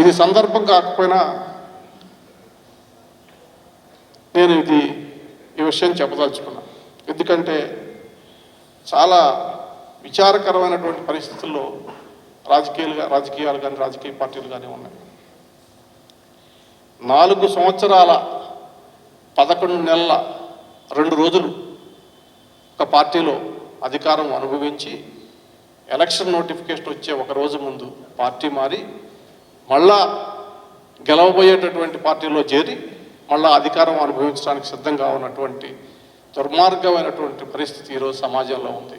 ఇది సందర్భం కాకపోయినా నేను ఈ విషయం చెప్పదలుచుకున్నాను. ఎందుకంటే చాలా విచారకరమైనటువంటి పరిస్థితుల్లో రాజకీయాలు కానీ రాజకీయ పార్టీలు కానీ ఉన్నాయి. 4 సంవత్సరాల 11 నెలల 2 రోజులు ఒక పార్టీలో అధికారం అనుభవించి ఎలక్షన్ నోటిఫికేషన్ వచ్చే ఒక రోజు ముందు పార్టీ మారి మళ్ళా గెలవబోయేటటువంటి పార్టీలో చేరి మళ్ళా అధికారం అనుభవించడానికి సిద్ధంగా ఉన్నటువంటి దుర్మార్గమైనటువంటి పరిస్థితి ఈరోజు సమాజంలో ఉంది.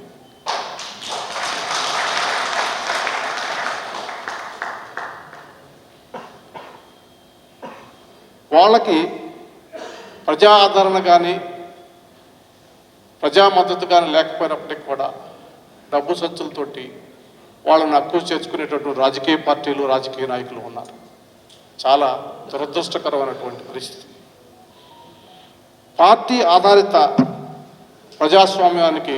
వాళ్ళకి ప్రజా ఆదరణ కానీ ప్రజా మద్దతు కానీ లేకపోయినప్పటికీ కూడా డబ్బు సంచులతోటి వాళ్ళని అక్కువ చేర్చుకునేటటువంటి రాజకీయ పార్టీలు రాజకీయ నాయకులు ఉన్నారు. చాలా దురదృష్టకరమైనటువంటి పరిస్థితి. పార్టీ ఆధారిత ప్రజాస్వామ్యానికి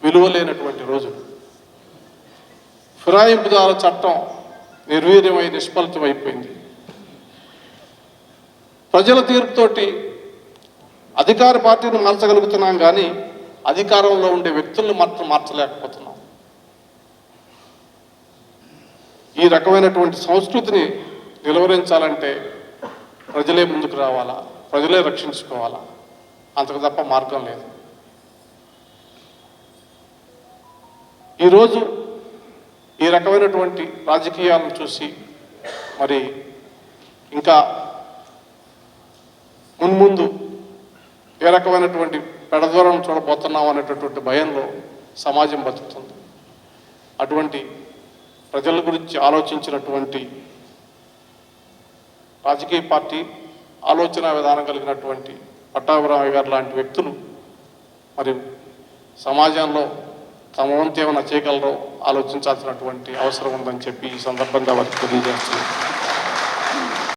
విలువ లేనటువంటి రోజులు. ఫిరాయింపుదారుల చట్టం నిర్వీర్యమై నిష్ఫలితమైపోయింది. ప్రజల తీర్పుతోటి అధికార పార్టీని మార్చగలుగుతున్నాం కానీ అధికారంలో ఉండే వ్యక్తులను మాత్రం మార్చలేకపోతున్నాం. ఈ రకమైనటువంటి సంస్కృతిని నిలువరించాలంటే ప్రజలే ముందుకు రావాలా, ప్రజలే రక్షించుకోవాలా, అంతకు తప్ప మార్గం లేదు. ఈరోజు ఈ రకమైనటువంటి రాజకీయాలను చూసి మరి ఇంకా మున్ముందు ఏ రకమైనటువంటి పెడదూరం చూడబోతున్నాం అనేటటువంటి భయంలో సమాజం బతుకుతుంది. అటువంటి ప్రజల గురించి ఆలోచించినటువంటి రాజకీయ పార్టీ ఆలోచన విధానం కలిగినటువంటి పట్టాభిరామయ్య గారు లాంటి వ్యక్తులు మరి సమాజంలో తమ వంతు ఏమైనా చేయగలరో ఆలోచించాల్సినటువంటి అవసరం ఉందని చెప్పి ఈ సందర్భంగా వారికి తెలియజేస్తున్నాను.